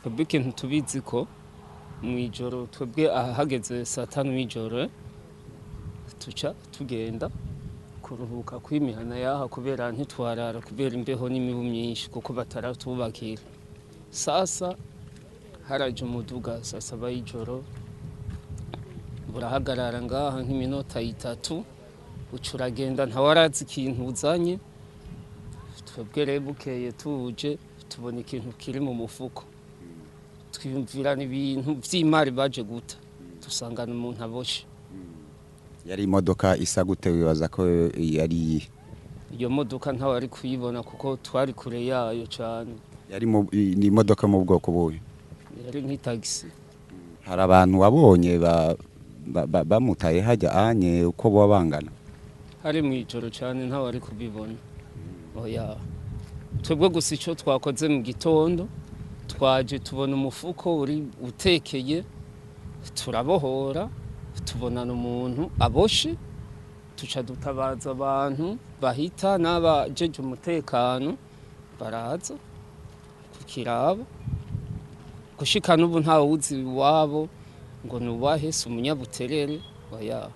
twebwe ikintu tubizi ko mw'ijoro twebwe ahageze saa 5 mw'ijoro tuca tugenda kuruhuka kw'imihana yaha kubera ntitwarara kubera imbeho n'imibu myinshi kuko bataratubakira. Sasa haraje umuduga saa 7 y'ijoro burahagarara ngaha nk'iminota 3 uca uragenda ntawarazi ikintu uzanye. Twebwe rero bukeye tuje tubona ikintu kiri mu mufuko, twiyumvirana ibintu vy'imari baje guta, dusangana umuntu aboshe. Yari imodoka isa gute wibaza ko yari? Iyo modoka ntawe ari kuyibona kuko twari kure yayo cyane. Yari ni imodoka mu bwoko buhe? Yari nk'itaxi. Hari abantu wabonye bamutaye hajya anye uko bo bangana? Hari mw'ijoro cyane ntawe ari kubibona. Oya. Twebwe gusa icyo twakoze mu gitondo twaje tubona umufuko uri utekeye, turabohora tubonana umuntu aboshe, tuca dutabaza abantu bahita n'abajeje umutekano baraza kukiraba. Gushika n'ubu ntawe uzi iwabo ngo nubahese umunyabuterere. Oya.